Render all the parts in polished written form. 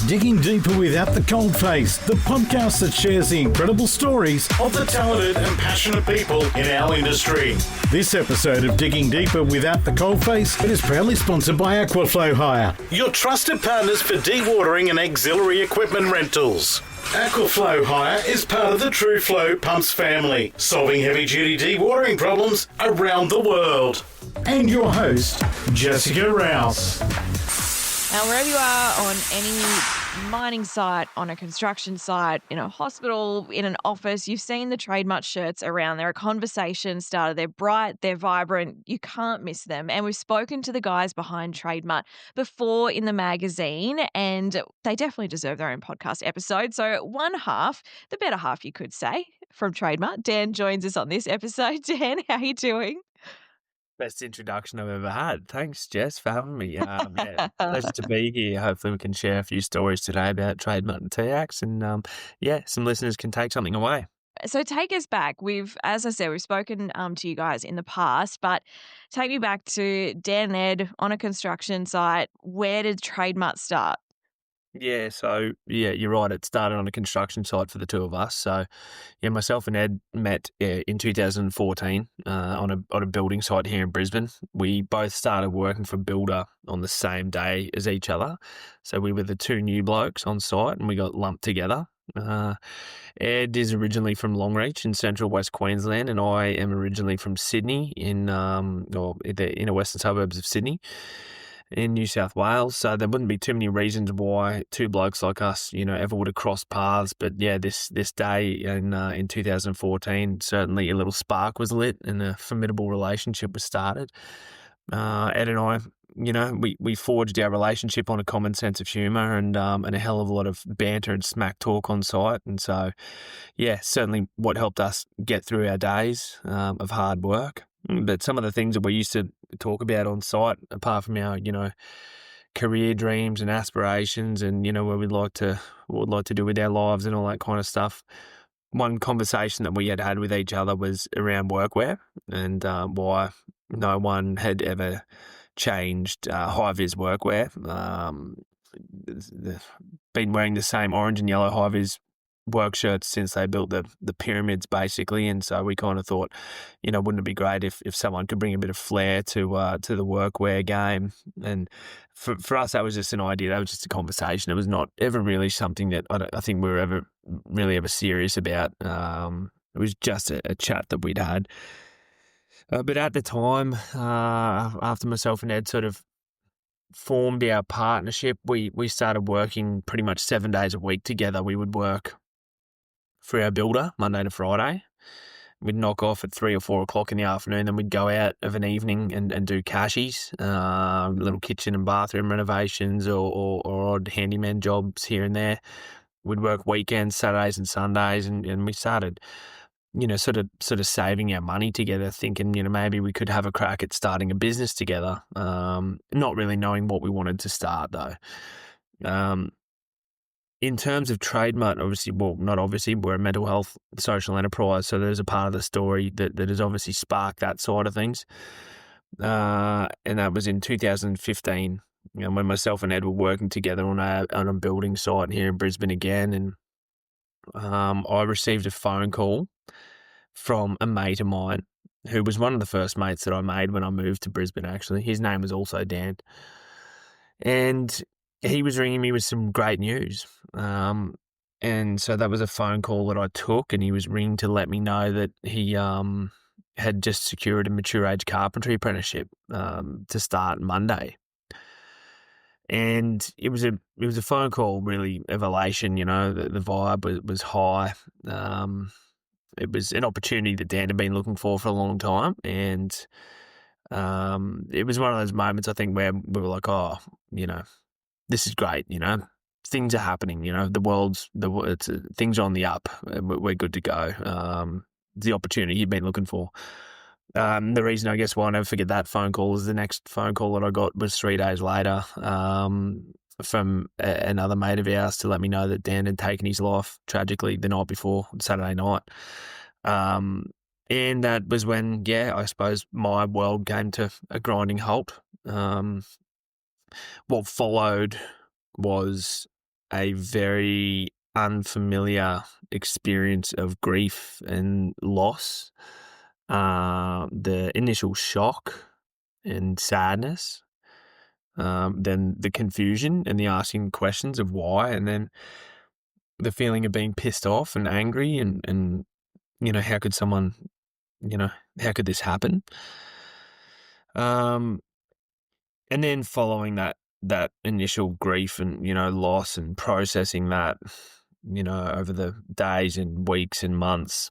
Digging Deeper Without the Coalface, the podcast that shares the incredible stories of the talented and passionate people in our industry. This episode of Digging Deeper Without the Coalface is proudly sponsored by Aquaflow Hire, your trusted partners for dewatering and auxiliary equipment rentals. Aquaflow Hire is part of the TrueFlow Pumps family, solving heavy-duty dewatering problems around the world. And your host, Jessica Rouse. Now, wherever you are on any mining site, on a construction site, in a hospital, in an office, you've seen the TradeMutt shirts around. They're a conversation starter. They're bright, they're vibrant. You can't miss them. And we've spoken to the guys behind TradeMutt before in the magazine, and they definitely deserve their own podcast episode. So one half, the better half you could say, from TradeMutt, Dan joins us on this episode. Dan, how are you doing? Best introduction I've ever had. Thanks, Jess, for having me. Yeah, pleasure to be here. Hopefully we can share a few stories today about TradeMutt and TIACS, and some listeners can take something away. So take us back. As I said, we've spoken to you guys in the past, but take me back to Dan and Ed on a construction site. Where did TradeMutt start? Yeah, so you're right. It started on a construction site for the two of us. So, myself and Ed met in 2014 on a building site here in Brisbane. We both started working for Builder on the same day as each other. So we were the two new blokes on site, and we got lumped together. Ed is originally from Longreach in central West Queensland, and I am originally from Sydney in the inner western suburbs of Sydney in New South Wales. So there wouldn't be too many reasons why two blokes like us, ever would have crossed paths. But yeah, this day in 2014, certainly a little spark was lit and a formidable relationship was started. Ed and I, we forged our relationship on a common sense of humour and a hell of a lot of banter and smack talk on site. And so, yeah, certainly what helped us get through our days of hard work. But some of the things that we used to talk about on site, apart from our, career dreams and aspirations and, what we'd like to do with our lives and all that kind of stuff. One conversation that we had with each other was around workwear and why no one had ever changed high-vis workwear. Been wearing the same orange and yellow high-vis work shirts since they built the pyramids, basically. And so we kind of thought, wouldn't it be great if someone could bring a bit of flair to the workwear game? And for us, that was just an idea. That was just a conversation. It was not ever really something that I think we were ever serious about. It was just a chat that we'd had. But at the time, after myself and Ed sort of formed our partnership, we started working pretty much 7 days a week together. We would work for our builder Monday to Friday. We'd knock off at 3 or 4 o'clock in the afternoon, then we'd go out of an evening and do cashies, little kitchen and bathroom renovations or odd handyman jobs here and there. We'd work weekends, Saturdays and Sundays, and we started sort of saving our money together, thinking, maybe we could have a crack at starting a business together, not really knowing what we wanted to start though. In terms of TradeMutt, we're a mental health social enterprise, so there's a part of the story that has obviously sparked that side of things. And that was in 2015, when myself and Ed were working together on a building site here in Brisbane again, and I received a phone call from a mate of mine who was one of the first mates that I made when I moved to Brisbane, actually. His name was also Dan. And he was ringing me with some great news. And so that was a phone call that I took, and he was ringing to let me know that he had just secured a mature age carpentry apprenticeship to start Monday. And it was a phone call really of elation, the vibe was high. It was an opportunity that Dan had been looking for a long time, and it was one of those moments I think where we were like, this is great, things are happening, things are on the up, we're good to go. The opportunity he'd been looking for. The reason I guess why I'll never forget that phone call is the next phone call that I got was 3 days later from another mate of ours to let me know that Dan had taken his life tragically the night before, Saturday night. And that was when, I suppose my world came to a grinding halt. What followed was a very unfamiliar experience of grief and loss. The initial shock and sadness, then the confusion and the asking questions of why, and then the feeling of being pissed off and angry and how could someone, how could this happen? Um, and then following that initial grief and, loss and processing that, over the days and weeks and months,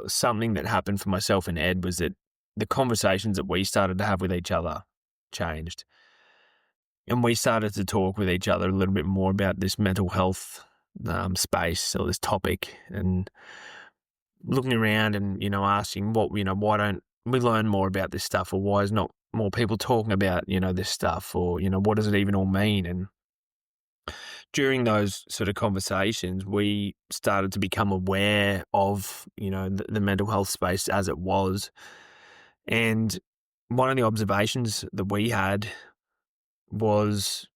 something that happened for myself and Ed was that the conversations that we started to have with each other changed. And we started to talk with each other a little bit more about this mental health space or this topic, and looking around and, asking why don't we learn more about this stuff, or why is not more people talking about, this stuff, or, what does it even all mean? And during those sort of conversations, we started to become aware of, the mental health space as it was. And one of the observations that we had was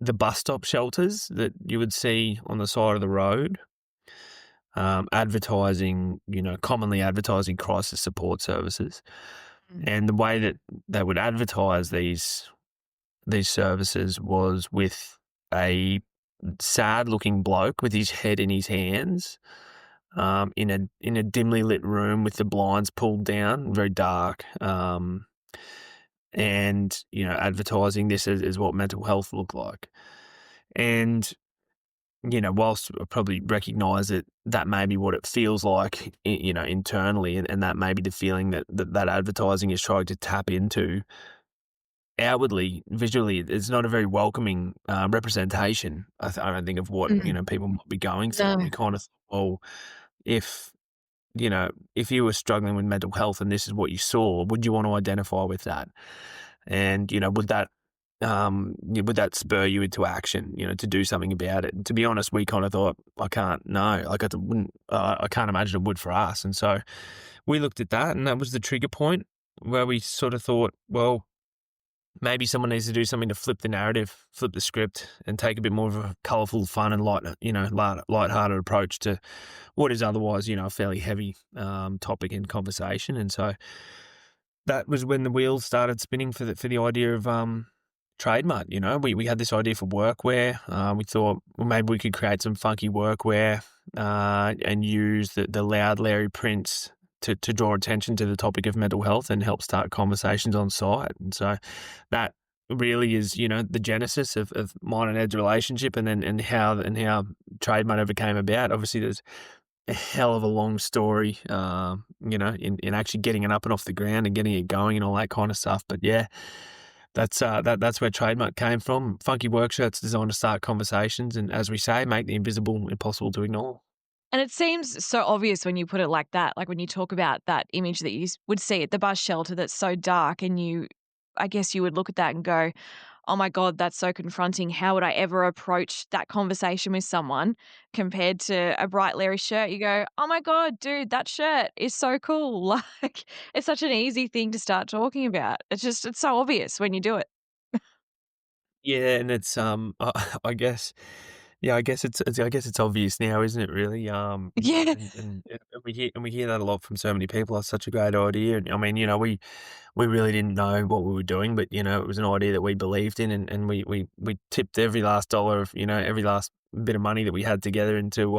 the bus stop shelters that you would see on the side of the road, advertising, commonly advertising crisis support services. And the way that they would advertise these services was with a sad-looking bloke with his head in his hands, in a dimly lit room with the blinds pulled down, very dark, and advertising this as what mental health looked like. And whilst I probably recognise that may be what it feels like, internally, and that may be the feeling that advertising is trying to tap into, outwardly, visually, it's not a very welcoming representation, I don't think, of what, people might be going through. No. You kind of, well, if you were struggling with mental health and this is what you saw, would you want to identify with that? And, would that spur you into action, to do something about it? And to be honest, we kind of thought, I can't imagine it would for us. And so we looked at that, and that was the trigger point where we sort of thought, well, maybe someone needs to do something to flip the narrative, flip the script, and take a bit more of a colourful, fun and light-hearted approach to what is otherwise, a fairly heavy topic in conversation. And so that was when the wheels started spinning for the idea of TradeMutt. We had this idea for workwear. We thought, well, maybe we could create some funky workwear and use the loud, Larry prints to draw attention to the topic of mental health and help start conversations on site. And so that really is, the genesis of mine and Ed's relationship, and how TradeMutt ever came about. Obviously, there's a hell of a long story, in actually getting it up and off the ground and getting it going and all that kind of stuff. But yeah, that's where TradeMutt came from. Funky work shirts designed to start conversations and, as we say, make the invisible impossible to ignore. And it seems so obvious when you put it like that, like when you talk about that image that you would see at the bus shelter that's so dark, and I guess you would look at that and go, oh my God, that's so confronting. How would I ever approach that conversation with someone? Compared to a bright Larry shirt, you go, oh my God, dude, that shirt is so cool. Like, it's such an easy thing to start talking about. It's so obvious when you do it. Yeah, and it's I guess. Yeah, I guess it's obvious now, isn't it? Really, Yeah. and we hear that a lot from so many people. That's such a great idea. And I mean, we really didn't know what we were doing, but it was an idea that we believed in, and we tipped every last dollar of every last bit of money that we had together into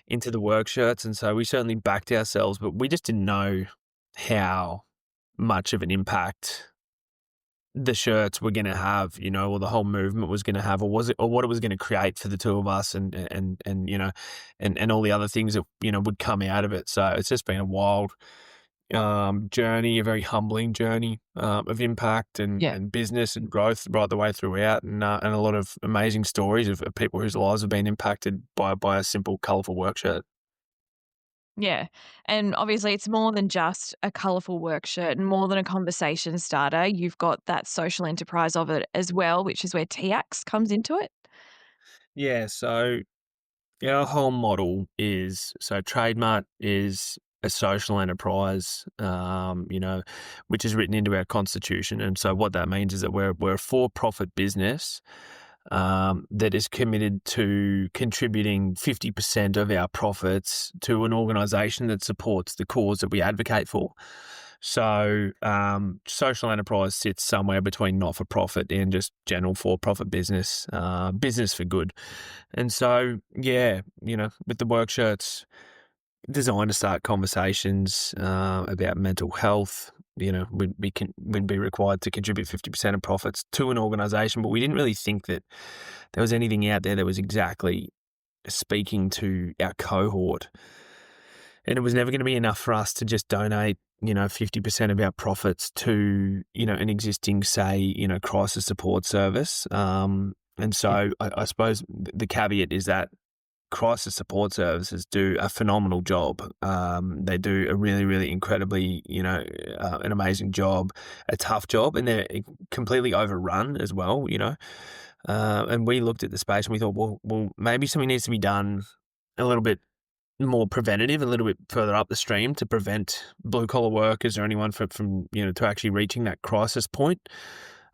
the work shirts, and so we certainly backed ourselves, but we just didn't know how much of an impact the shirts were going to have, or the whole movement was going to have, or what it was going to create for the two of us, and all the other things that would come out of it. So it's just been a wild journey, a very humbling journey of impact and business and growth right the way throughout, and a lot of amazing stories of people whose lives have been impacted by a simple, colourful work shirt. Yeah. And obviously it's more than just a colourful work shirt and more than a conversation starter. You've got that social enterprise of it as well, which is where TIACS comes into it. Yeah, so our whole model is, so TradeMutt is a social enterprise, which is written into our constitution. And so what that means is that we're a for-profit business that is committed to contributing 50% of our profits to an organisation that supports the cause that we advocate for. So social enterprise sits somewhere between not-for-profit and just general for-profit business, business for good. And so, with the work shirts designed to start conversations about mental health, we'd be required to contribute 50% of profits to an organisation, but we didn't really think that there was anything out there that was exactly speaking to our cohort. And it was never going to be enough for us to just donate, 50% of our profits to, an existing, say, crisis support service. And so I suppose the caveat is that crisis support services do a phenomenal job. They do a really, really incredibly, an amazing job, a tough job, and they're completely overrun as well, And we looked at the space and we thought, well, maybe something needs to be done a little bit more preventative, a little bit further up the stream to prevent blue collar workers or anyone from to actually reaching that crisis point.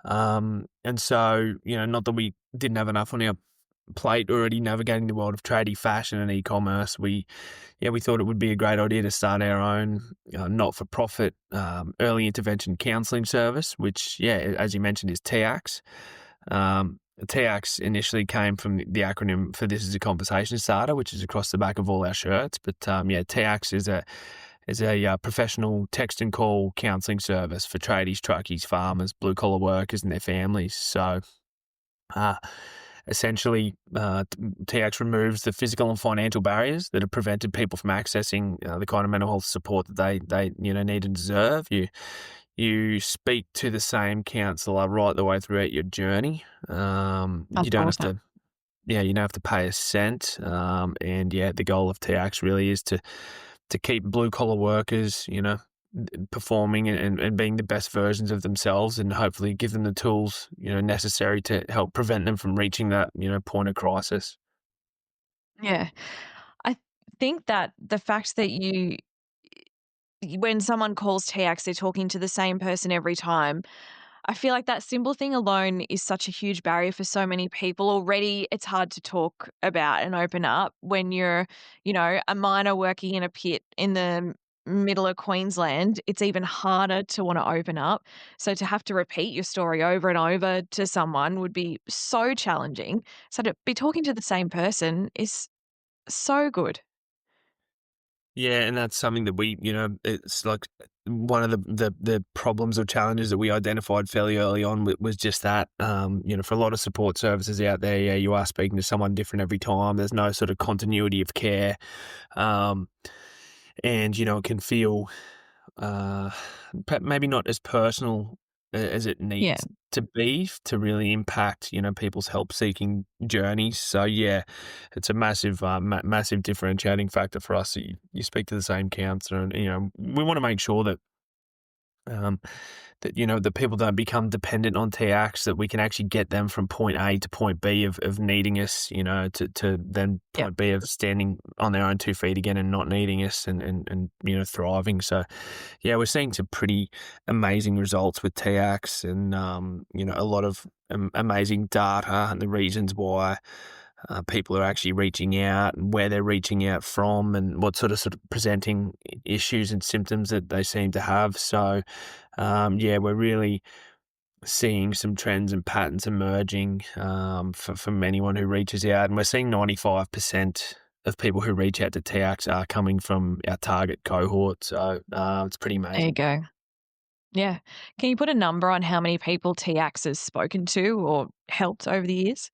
And so, not that we didn't have enough on our plate already navigating the world of tradie fashion and e-commerce, we thought it would be a great idea to start our own not-for-profit early intervention counselling service, which, as you mentioned, is TIACS. TIACS initially came from the acronym for This is a Conversation Starter, which is across the back of all our shirts. But TIACS is a professional text and call counselling service for tradies, truckies, farmers, blue collar workers and their families. So essentially, TIACS removes the physical and financial barriers that have prevented people from accessing the kind of mental health support that they need and deserve. You speak to the same counsellor right the way throughout your journey. You don't have to, you don't have to pay a cent. And the goal of TIACS really is to keep blue collar workers, performing and being the best versions of themselves, and hopefully give them the tools, necessary to help prevent them from reaching that, point of crisis. Yeah. I think that the fact that when someone calls TIACS, they're talking to the same person every time. I feel like that simple thing alone is such a huge barrier for so many people. Already, it's hard to talk about and open up when you're, a miner working in a pit in the middle of Queensland. It's even harder to want to open up. So to have to repeat your story over and over to someone would be so challenging. So to be talking to the same person is so good. Yeah, and that's something that we, it's like one of the problems or challenges that we identified fairly early on was just that, for a lot of support services out there, you are speaking to someone different every time. There's no sort of continuity of care. And, it can feel maybe not as personal as it needs to be to really impact, people's help-seeking journeys. So, it's a massive, massive differentiating factor for us. You speak to the same counsellor, and, we want to make sure that that people don't become dependent on TIACS, that we can actually get them from point A to point B of needing us, to then point B of standing on their own 2 feet again and not needing us and thriving. So, we're seeing some pretty amazing results with TIACS and, a lot of amazing data and the reasons why people are actually reaching out and where they're reaching out from and what sort of presenting issues and symptoms that they seem to have. So, we're really seeing some trends and patterns emerging from anyone who reaches out. And we're seeing 95% of people who reach out to TIACS are coming from our target cohort. So it's pretty amazing. There you go. Yeah. Can you put a number on how many people TIACS has spoken to or helped over the years?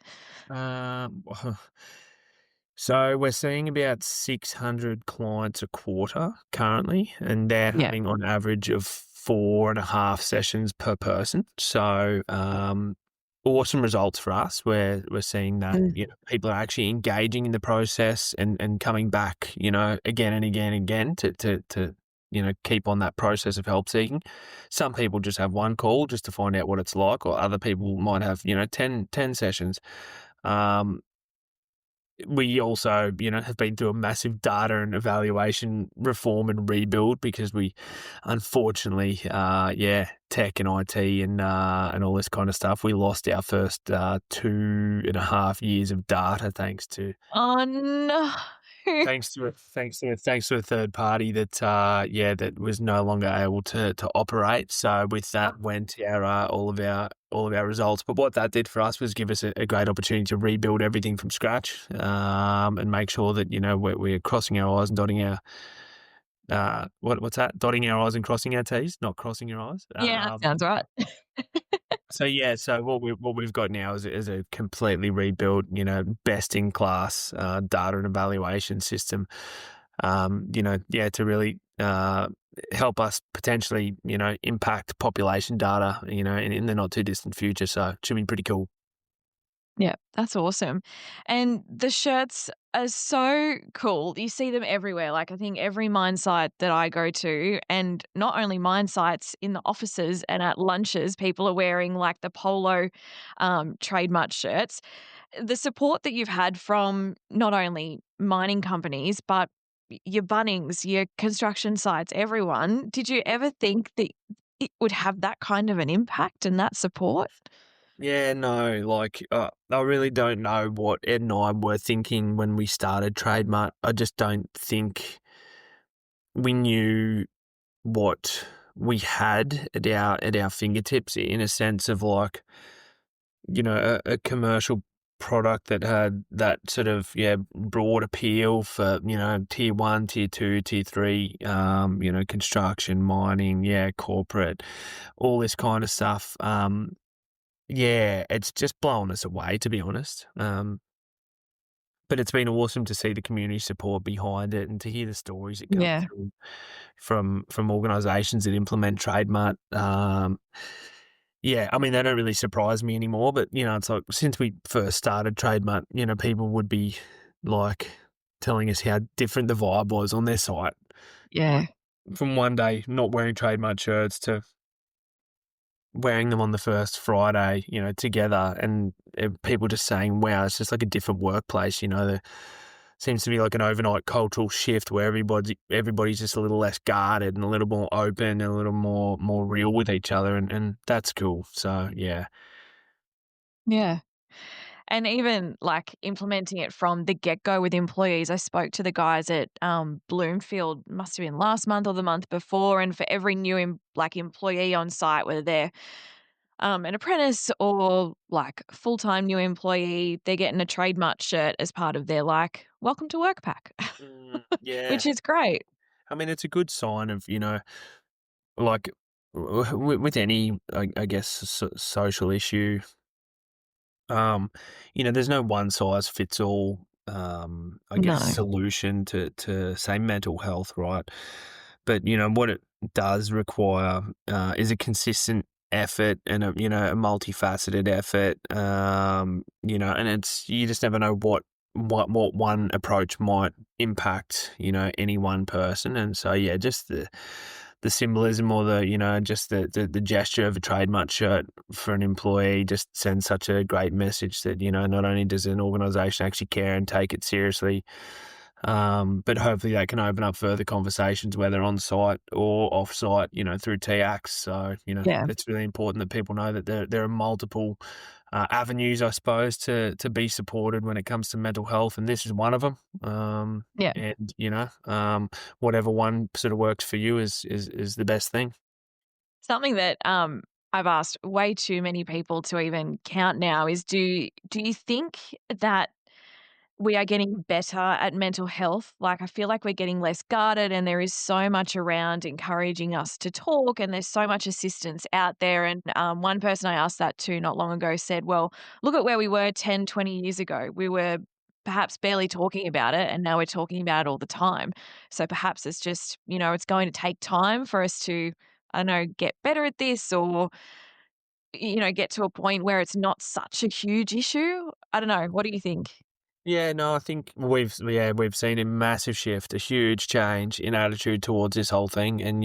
So we're seeing about 600 clients a quarter currently, and they're having on average of 4.5 sessions per person. So awesome results for us. We're seeing that people are actually engaging in the process and coming back, again and again and again to keep on that process of help seeking. Some people just have one call just to find out what it's like, or other people might have, 10 sessions. we also, have been through a massive data and evaluation reform and rebuild because we, unfortunately, tech and IT and all this kind of stuff, we lost our first 2.5 years of data Oh, no. thanks to a third party that was no longer able to operate. So with that went all of our results. But what that did for us was give us a great opportunity to rebuild everything from scratch, and make sure that we're crossing our I's and dotting our what's that? Dotting our I's and crossing our T's, not crossing our I's. Yeah, that sounds right. So what we've got now is a completely rebuilt, best in class data and evaluation system. To really help us potentially, impact population data, in the not too distant future. So it should be pretty cool. Yeah, that's awesome. And the shirts are so cool. You see them everywhere. Like, I think every mine site that I go to, and not only mine sites, in the offices and at lunches, people are wearing like the polo TradeMutt shirts. The support that you've had from not only mining companies, but your Bunnings, your construction sites, everyone, did you ever think that it would have that kind of an impact and that support? Yeah, no, I really don't know what Ed and I were thinking when we started TradeMutt. I just don't think we knew what we had at our fingertips, in a sense of like, a commercial product that had that sort of broad appeal for tier 1, tier 2, tier 3, construction, mining, corporate, all this kind of stuff. It's just blown us away, to be honest. But it's been awesome to see the community support behind it and to hear the stories that come Yeah. through from organisations that implement TradeMutt. I mean, they don't really surprise me anymore, but, it's like since we first started TradeMutt, people would be like telling us how different the vibe was on their site. Yeah. From one day not wearing TradeMutt shirts to wearing them on the first Friday, together, and people just saying, wow, it's just like a different workplace. There seems to be like an overnight cultural shift where everybody's just a little less guarded and a little more open and a little more real with each other, and that's cool. So yeah. Yeah. And even like implementing it from the get go with employees. I spoke to the guys at Bloomfield, must have been last month or the month before. And for every new employee on site, whether they're an apprentice or like full time new employee, they're getting a TradeMutt shirt as part of their like welcome to work pack, Yeah. which is great. I mean, it's a good sign of, like with any, I guess, social issue. There's no one size fits all, I guess, No. solution to say mental health, right? But what it does require is a consistent effort and a multifaceted effort. And you just never know what one approach might impact any one person, and so just the symbolism or just the gesture of a TradeMutt shirt for an employee just sends such a great message that, not only does an organisation actually care and take it seriously, but hopefully that can open up further conversations, whether on site or off site, through TIACS. So, Yeah. it's really important that people know that there are multiple avenues, I suppose, to be supported when it comes to mental health, and this is one of them. Yeah. And whatever one sort of works for you is the best thing. Something that I've asked way too many people to even count now is do you think that we are getting better at mental health? Like, I feel like we're getting less guarded, and there is so much around encouraging us to talk, and there's so much assistance out there. And one person I asked that to not long ago said, well, look at where we were 10, 20 years ago. We were perhaps barely talking about it, and now we're talking about it all the time. So perhaps it's just, it's going to take time for us to, I don't know, get better at this, or, get to a point where it's not such a huge issue. I don't know. What do you think? Yeah, no, I think we've seen a massive shift, a huge change in attitude towards this whole thing, and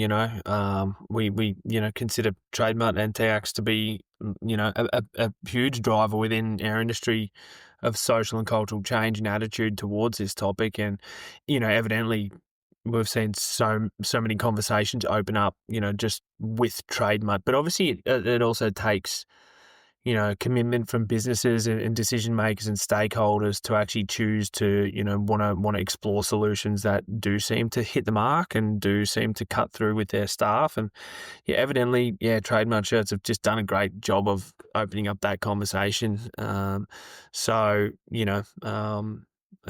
we consider TradeMutt and TIACS to be a huge driver within our industry of social and cultural change and attitude towards this topic, and evidently we've seen so many conversations open up, just with TradeMutt, but obviously it also takes commitment from businesses and decision makers and stakeholders to actually choose to, want to explore solutions that do seem to hit the mark and do seem to cut through with their staff. And evidently, TradeMutt shirts have just done a great job of opening up that conversation. I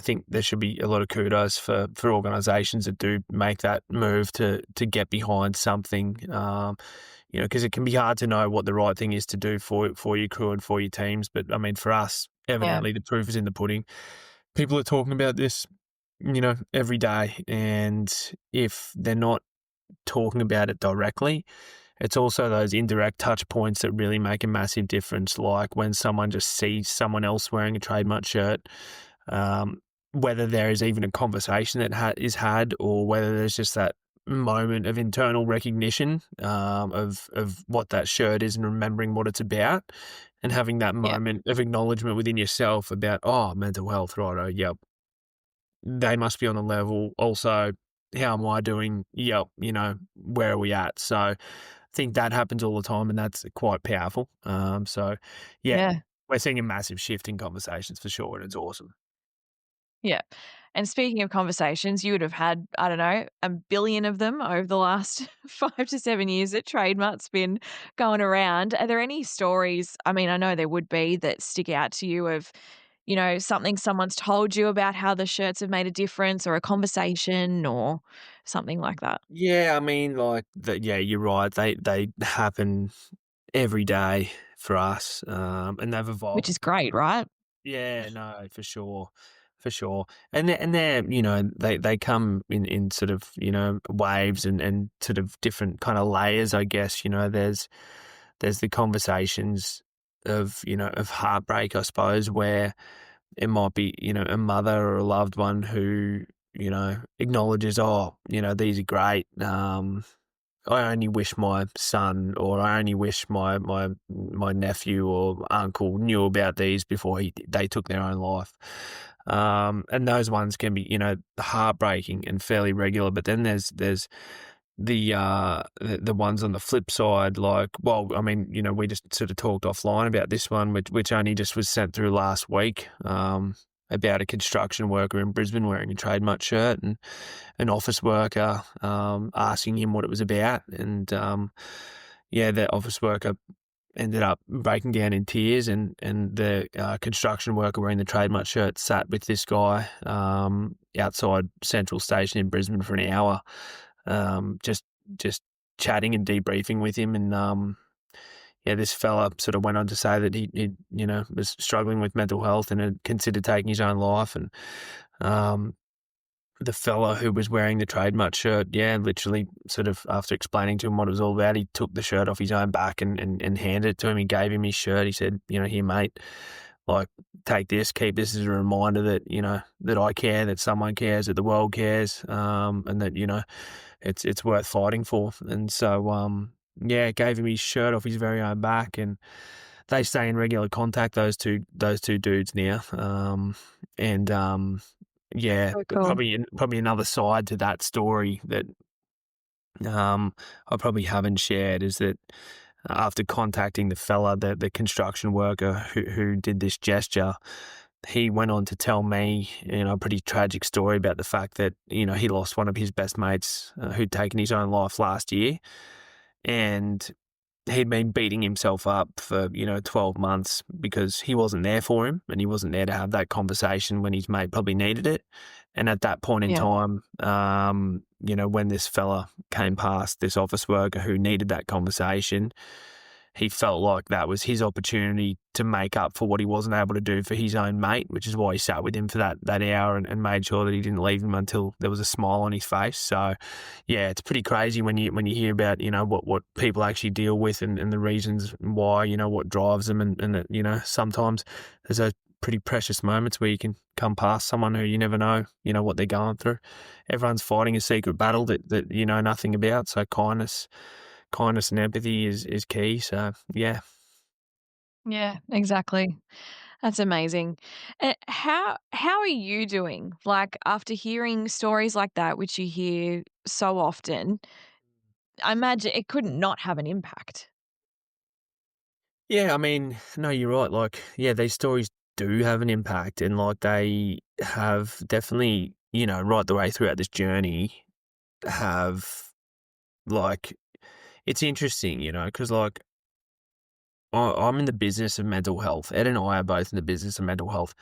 think there should be a lot of kudos for organisations that do make that move to get behind something. Because it can be hard to know what the right thing is to do for your crew and for your teams. But I mean, for us, Yeah. evidently the proof is in the pudding. People are talking about this, every day. And if they're not talking about it directly, it's also those indirect touch points that really make a massive difference. Like when someone just sees someone else wearing a TradeMutt shirt, whether there is even a conversation that is had, or whether there's just that moment of internal recognition of what that shirt is and remembering what it's about, and having that Yeah. moment of acknowledgement within yourself about, oh, mental health, righto, yep, they must be on a level. Also, how am I doing? Yep, where are we at? So I think that happens all the time, and that's quite powerful. Yeah. We're seeing a massive shift in conversations for sure, and it's awesome. Yeah. And speaking of conversations, you would have had, I don't know, a billion of them over the last 5 to 7 years that TradeMutt's been going around. Are there any stories? I mean, I know there would be that stick out to you of, something someone's told you about how the shirts have made a difference, or a conversation or something like that, Yeah, I mean, like that. Yeah, you're right. They happen every day for us, and they've which evolved. is great, right? Yeah, no, for sure. And they're they come in sort of waves and sort of different kind of layers. I guess there's the conversations of heartbreak, I suppose, where it might be a mother or a loved one who acknowledges, oh, these are great. I only wish my son, or I only wish my nephew or uncle knew about these before they took their own life. And those ones can be, heartbreaking and fairly regular. But then there's the ones on the flip side, like, well, I mean, we just sort of talked offline about this one, which only just was sent through last week. About a construction worker in Brisbane wearing a TradeMutt shirt, and an office worker asking him what it was about. And the office worker ended up breaking down in tears, and the construction worker wearing the TradeMutt shirt sat with this guy outside Central Station in Brisbane for an hour, just chatting and debriefing with him. And this fella sort of went on to say that he was struggling with mental health and had considered taking his own life. And the fella who was wearing the TradeMutt shirt, literally sort of after explaining to him what it was all about, he took the shirt off his own back and handed it to him. He gave him his shirt. He said, here, mate, like, take this, keep this as a reminder that, that I care, that someone cares, that the world cares, and that, it's worth fighting for. And so, gave him his shirt off his very own back, and they stay in regular contact, those two dudes now. So cool. Probably another side to that story that I probably haven't shared is that after contacting the fella, the construction worker who did this gesture, he went on to tell me, a pretty tragic story about the fact that, he lost one of his best mates who'd taken his own life last year. And he'd been beating himself up for, 12 months because he wasn't there for him, and he wasn't there to have that conversation when his mate probably needed it. And at that point in Yeah. time, when this fella came past, this office worker who needed that conversation, he felt like that was his opportunity to make up for what he wasn't able to do for his own mate, which is why he sat with him for that hour and made sure that he didn't leave him until there was a smile on his face. So, it's pretty crazy when you hear about, what people actually deal with and the reasons why, what drives them, and that, sometimes there's a pretty precious moments where you can come past someone who you never know, what they're going through. Everyone's fighting a secret battle that you know nothing about. So kindness and empathy is key. So yeah. Yeah, exactly. That's amazing. How are you doing? Like after hearing stories like that, which you hear so often, I imagine it couldn't not have an impact. Yeah, I mean, no, you're right. Like, yeah, these stories do have an impact, and like they have definitely, right the way throughout this journey, have like it's interesting, because like I'm in the business of mental health. Ed and I are both in the business of mental health,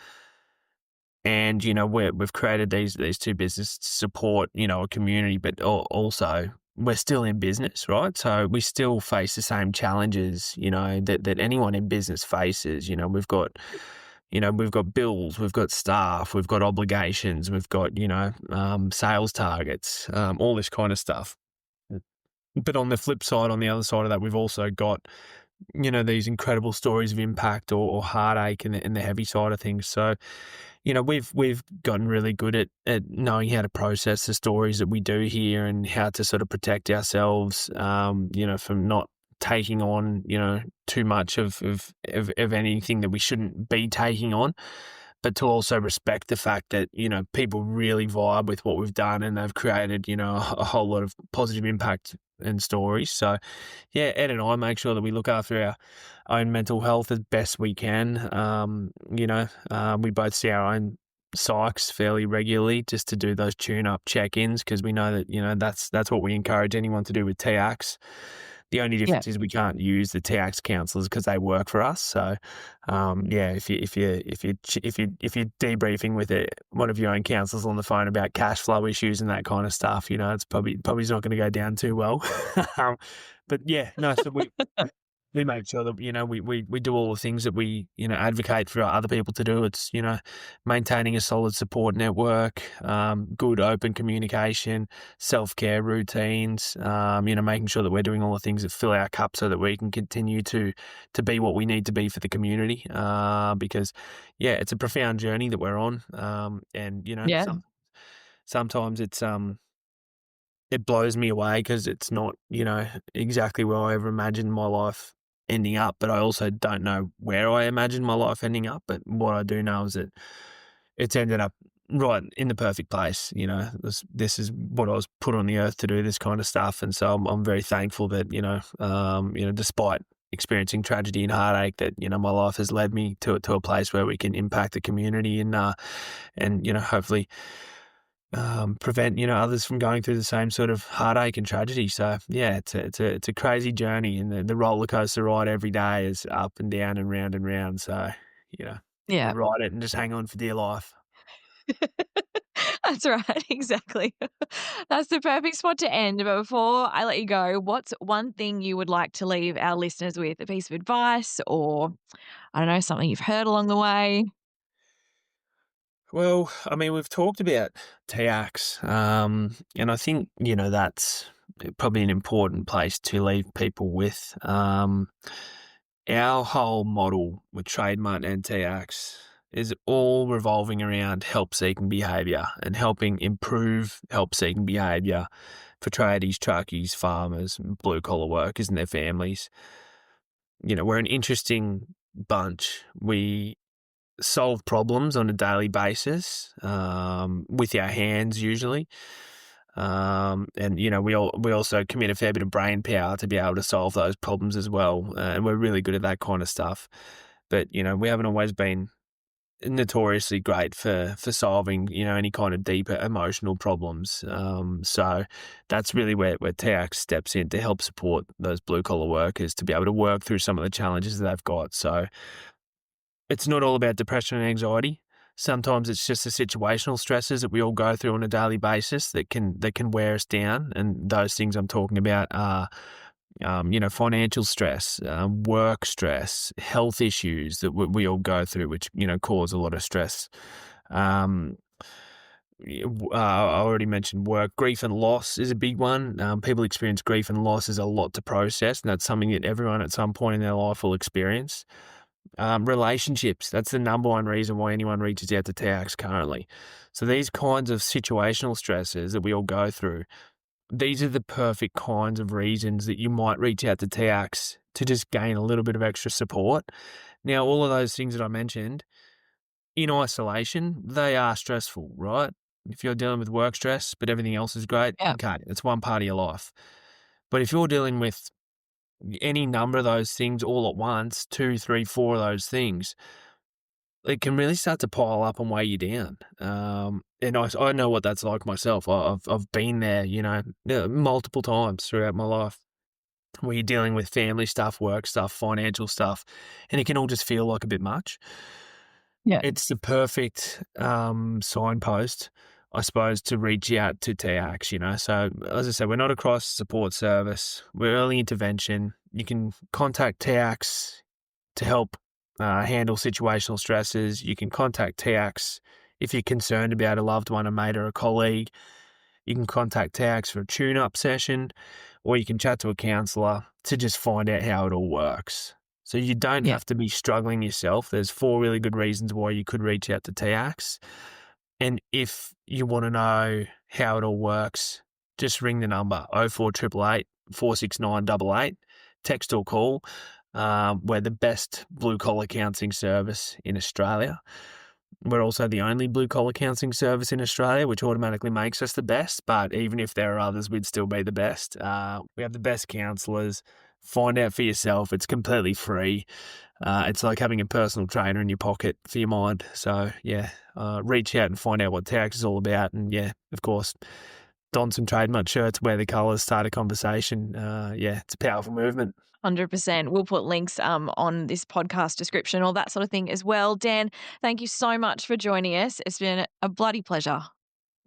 and we've created these two businesses to support a community, but also we're still in business, right? So we still face the same challenges, that anyone in business faces. We've got bills, we've got staff, we've got obligations, we've got sales targets, all this kind of stuff. But on the flip side, on the other side of that, we've also got these incredible stories of impact or heartache and the heavy side of things. So, we've gotten really good at knowing how to process the stories that we do hear and how to sort of protect ourselves, from not taking on, too much of anything that we shouldn't be taking on, but to also respect the fact that, people really vibe with what we've done and they've created, a whole lot of positive impact and stories. So, yeah, Ed and I make sure that we look after our own mental health as best we can. We both see our own psychs fairly regularly just to do those tune-up check-ins because we know that, that's what we encourage anyone to do with TIACS. The only Yeah. difference is we can't use the TIACS counsellors because they work for us. So, if you're debriefing with one of your own counsellors on the phone about cash flow issues and that kind of stuff, it's probably not going to go down too well. But yeah, no. So we make sure that we do all the things that we advocate for other people to do. It's maintaining a solid support network, good open communication, self-care routines, making sure that we're doing all the things that fill our cup so that we can continue to be what we need to be for the community, because it's a profound journey that we're on, and Yeah. sometimes it's it blows me away because it's not exactly where I ever imagined my life ending up, but I also don't know where I imagined my life ending up. But what I do know is that it's ended up right in the perfect place. This is what I was put on the earth to do, this kind of stuff. And so I'm very thankful that, despite experiencing tragedy and heartache, that, my life has led me to a place where we can impact the community and hopefully prevent others from going through the same sort of heartache and tragedy. So yeah, it's a crazy journey, and the roller coaster ride every day is up and down and round and round. So Yeah. ride it and just hang on for dear life. That's right, exactly. That's the perfect spot to end. But before I let you go, what's one thing you would like to leave our listeners with? A piece of advice or, I don't know, something you've heard along the way? Well, I mean, we've talked about TIACS, and I think that's probably an important place to leave people with. Our whole model with TradeMutt and TIACS is all revolving around help-seeking behaviour and helping improve help-seeking behaviour for tradies, truckies, farmers, blue-collar workers and their families. We're an interesting bunch. We solve problems on a daily basis with our hands usually. And we also commit a fair bit of brain power to be able to solve those problems as well, and we're really good at that kind of stuff. But we haven't always been notoriously great for solving any kind of deeper emotional problems. So that's really where TIACS steps in to help support those blue collar workers to be able to work through some of the challenges that they've got. So it's not all about depression and anxiety. Sometimes it's just the situational stresses that we all go through on a daily basis that can wear us down. And those things I'm talking about are, financial stress, work stress, health issues that we all go through, which, cause a lot of stress. I already mentioned work. Grief and loss is a big one. People experience grief and loss as a lot to process, and that's something that everyone at some point in their life will experience. Relationships, that's the number one reason why anyone reaches out to TIACS currently. So these kinds of situational stresses that we all go through, these are the perfect kinds of reasons that you might reach out to TIACS to just gain a little bit of extra support. Now, all of those things that I mentioned, in isolation, they are stressful, right? If you're dealing with work stress, but everything else is great, Yeah. okay, it's one part of your life. But if you're dealing with any number of those things all at once, 2, 3, 4 of those things, it can really start to pile up and weigh you down. And I know what that's like myself. I've been there, multiple times throughout my life, where you're dealing with family stuff, work stuff, financial stuff, and it can all just feel like a bit much. Yeah. It's the perfect signpost, I suppose, to reach out to TIACS, So, as I said, we're not a crisis support service. We're early intervention. You can contact TIACS to help handle situational stresses. You can contact TIACS if you're concerned about a loved one, a mate, or a colleague. You can contact TIACS for a tune-up session, or you can chat to a counsellor to just find out how it all works. So you don't have to be struggling yourself. There's 4 really good reasons why you could reach out to TIACS. And if you want to know how it all works, just ring the number 04888 469 8888, text or call. We're the best blue-collar counselling service in Australia. We're also the only blue-collar counselling service in Australia, which automatically makes us the best. But even if there are others, we'd still be the best. We have the best counsellors. Find out for yourself. It's completely free. It's like having a personal trainer in your pocket for your mind. So, reach out and find out what TIACS is all about. And, of course, don some TradeMutt shirts, wear the colours, start a conversation. It's a powerful movement. 100%. We'll put links on this podcast description, all that sort of thing as well. Dan, thank you so much for joining us. It's been a bloody pleasure.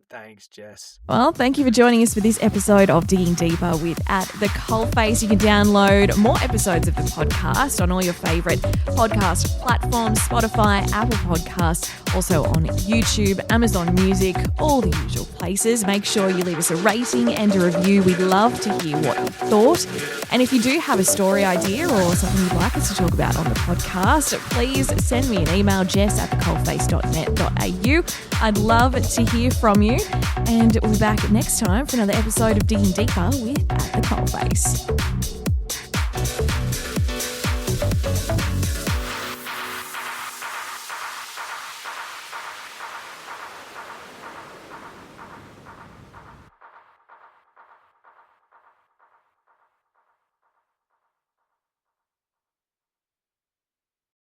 Thanks, Jess. Well, thank you for joining us for this episode of Digging Deeper with the Coalface. You can download more episodes of the podcast on all your favourite podcast platforms, Spotify, Apple Podcasts, also on YouTube, Amazon Music, all the usual places. Make sure you leave us a rating and a review. We'd love to hear what you thought. And if you do have a story idea or something you'd like us to talk about on the podcast, please send me an email, jess@thecoalface.net.au. I'd love to hear from you. And we'll be back next time for another episode of Digging Deeper with At the Coalface.